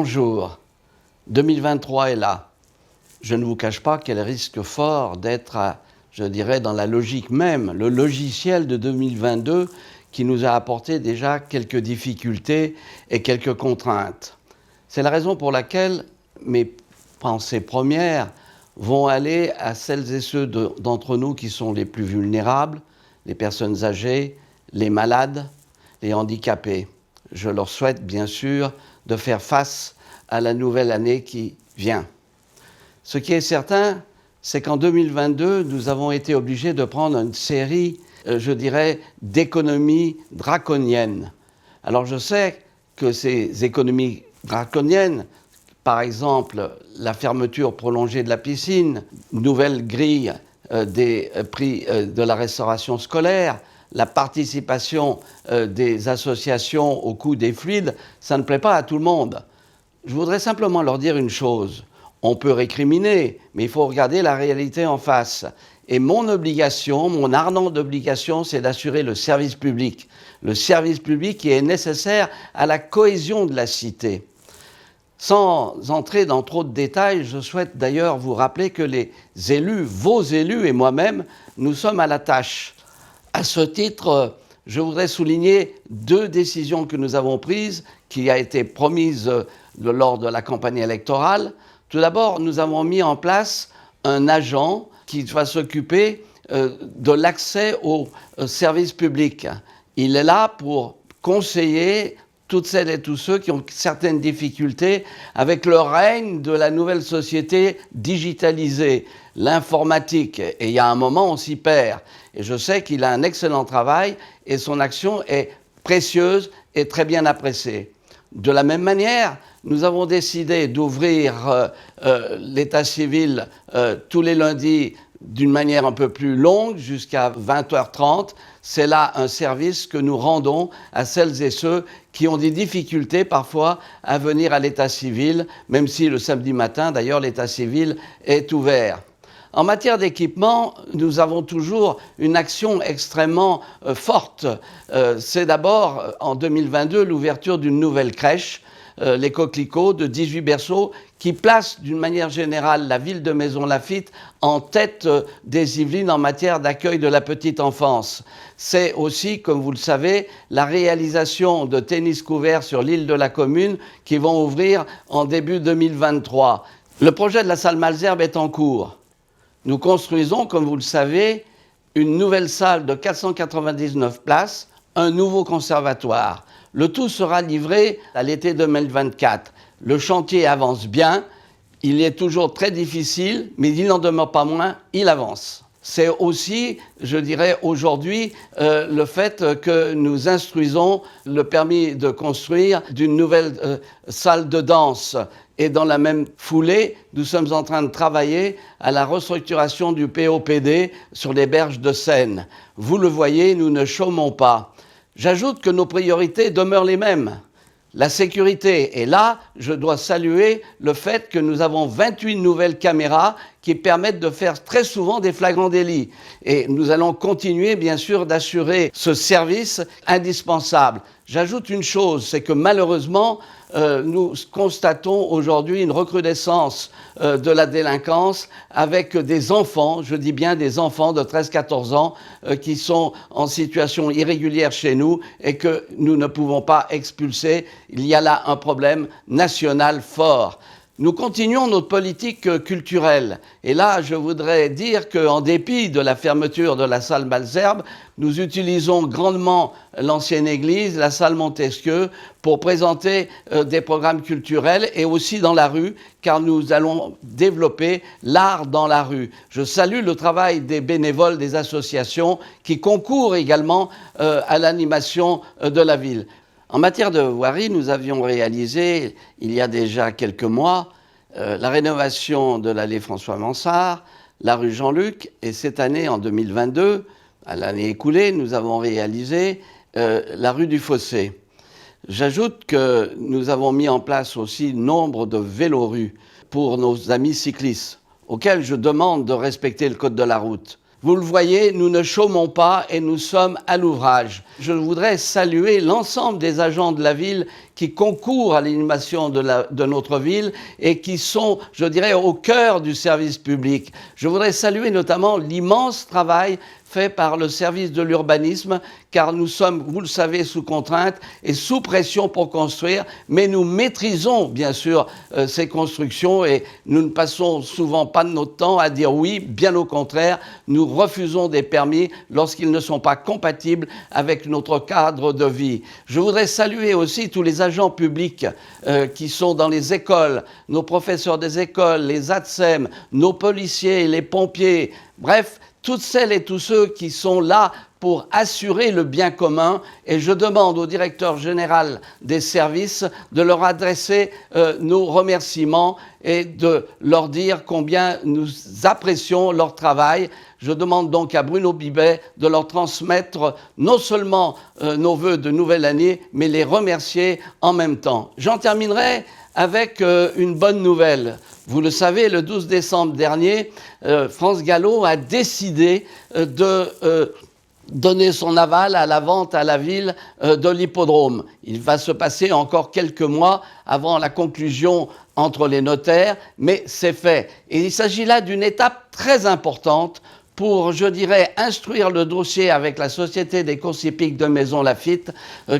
grand jour. 2023 est là. Je ne vous cache pas qu'elle risque fort d'être, je dirais, dans la logique même, le logiciel de 2022 qui nous a apporté déjà quelques difficultés et quelques contraintes. C'est la raison pour laquelle mes pensées premières vont aller à celles et ceux d'entre nous qui sont les plus vulnérables, les personnes âgées, les malades, les handicapés. Je leur souhaite bien sûr de faire face à la nouvelle année qui vient. Ce qui est certain, c'est qu'en 2022, nous avons été obligés de prendre une série, je dirais, d'économies draconiennes. Alors je sais que ces économies draconiennes, par exemple la fermeture prolongée de la piscine, nouvelle grille des prix de la restauration scolaire, la participation des associations au coût des fluides, ça ne plaît pas à tout le monde. Je voudrais simplement leur dire une chose. On peut récriminer, mais il faut regarder la réalité en face. Et mon obligation, mon ardent d'obligation, c'est d'assurer le service public. Le service public qui est nécessaire à la cohésion de la cité. Sans entrer dans trop de détails, je souhaite d'ailleurs vous rappeler que les élus, vos élus et moi-même, nous sommes à la tâche. À ce titre, je voudrais souligner 2 décisions que nous avons prises, qui a été promise lors de la campagne électorale. Tout d'abord, nous avons mis en place un agent qui va s'occuper de l'accès aux services publics. Il est là pour conseiller toutes celles et tous ceux qui ont certaines difficultés avec le règne de la nouvelle société digitalisée, l'informatique. Et il y a un moment, on s'y perd. Et je sais qu'il a un excellent travail et son action est précieuse et très bien appréciée. De la même manière, nous avons décidé d'ouvrir l'état civil tous les lundis d'une manière un peu plus longue, jusqu'à 20h30. C'est là un service que nous rendons à celles et ceux qui ont des difficultés parfois à venir à l'état civil, même si le samedi matin, d'ailleurs, l'état civil est ouvert. En matière d'équipement, nous avons toujours une action extrêmement forte. C'est d'abord, en 2022, l'ouverture d'une nouvelle crèche, les Coquelicots, de 18 berceaux, qui place d'une manière générale la ville de Maisons-Laffitte en tête des Yvelines en matière d'accueil de la petite enfance. C'est aussi, comme vous le savez, la réalisation de tennis couverts sur l'île de la Commune qui vont ouvrir en début 2023. Le projet de la salle Malesherbes est en cours. Nous construisons, comme vous le savez, une nouvelle salle de 499 places, un nouveau conservatoire. Le tout sera livré à l'été 2024. Le chantier avance bien, il est toujours très difficile, mais il n'en demeure pas moins, il avance. C'est aussi, je dirais, aujourd'hui, le fait que nous instruisons le permis de construire d'une nouvelle salle de danse. Et dans la même foulée, nous sommes en train de travailler à la restructuration du POPD sur les berges de Seine. Vous le voyez, nous ne chômons pas. J'ajoute que nos priorités demeurent les mêmes. La sécurité. Et là, je dois saluer le fait que nous avons 28 nouvelles caméras qui permettent de faire très souvent des flagrants délits. Et nous allons continuer, bien sûr, d'assurer ce service indispensable. J'ajoute une chose, c'est que malheureusement, nous constatons aujourd'hui une recrudescence de la délinquance avec des enfants, je dis bien des enfants de 13-14 ans qui sont en situation irrégulière chez nous et que nous ne pouvons pas expulser. Il y a là un problème national fort. Nous continuons notre politique culturelle. Et là, je voudrais dire qu'en dépit de la fermeture de la salle Malesherbes, nous utilisons grandement l'ancienne église, la salle Montesquieu, pour présenter des programmes culturels et aussi dans la rue, car nous allons développer l'art dans la rue. Je salue le travail des bénévoles des associations qui concourent également à l'animation de la ville. En matière de voirie, nous avions réalisé, il y a déjà quelques mois, la rénovation de l'allée François-Mansart, la rue Jean-Luc, et cette année, en 2022, à l'année écoulée, nous avons réalisé la rue du Fossé. J'ajoute que nous avons mis en place aussi nombre de vélorues pour nos amis cyclistes, auxquels je demande de respecter le code de la route. Vous le voyez, nous ne chômons pas et nous sommes à l'ouvrage. Je voudrais saluer l'ensemble des agents de la ville qui concourent à l'animation de notre ville et qui sont, je dirais, au cœur du service public. Je voudrais saluer notamment l'immense travail fait par le service de l'urbanisme, car nous sommes, vous le savez, sous contrainte et sous pression pour construire, mais nous maîtrisons bien sûr ces constructions et nous ne passons souvent pas de notre temps à dire oui, bien au contraire, nous refusons des permis lorsqu'ils ne sont pas compatibles avec notre cadre de vie. Je voudrais saluer aussi tous les agents publics qui sont dans les écoles, nos professeurs des écoles, les ATSEM, nos policiers, les pompiers, bref, toutes celles et tous ceux qui sont là pour assurer le bien commun, et je demande au directeur général des services de leur adresser nos remerciements et de leur dire combien nous apprécions leur travail. Je demande donc à Bruno Bibet de leur transmettre non seulement nos vœux de nouvelle année, mais les remercier en même temps. J'en terminerai avec une bonne nouvelle. Vous le savez, le 12 décembre dernier, France Gallo a décidé de donner son aval à la vente à la ville de l'hippodrome. Il va se passer encore quelques mois avant la conclusion entre les notaires, mais c'est fait. Et il s'agit là d'une étape très importante pour, je dirais, instruire le dossier avec la Société des courses hippiques de Maisons Lafitte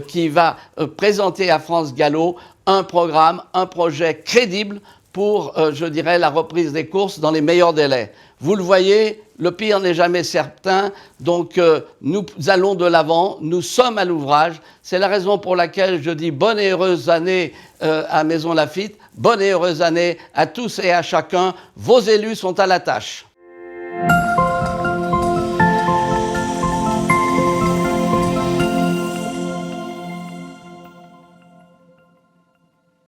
qui va présenter à France Gallo un programme, un projet crédible pour, je dirais, la reprise des courses dans les meilleurs délais. Vous le voyez, le pire n'est jamais certain, donc nous allons de l'avant, nous sommes à l'ouvrage. C'est la raison pour laquelle je dis bonne et heureuse année à Maisons Lafitte, bonne et heureuse année à tous et à chacun. Vos élus sont à la tâche.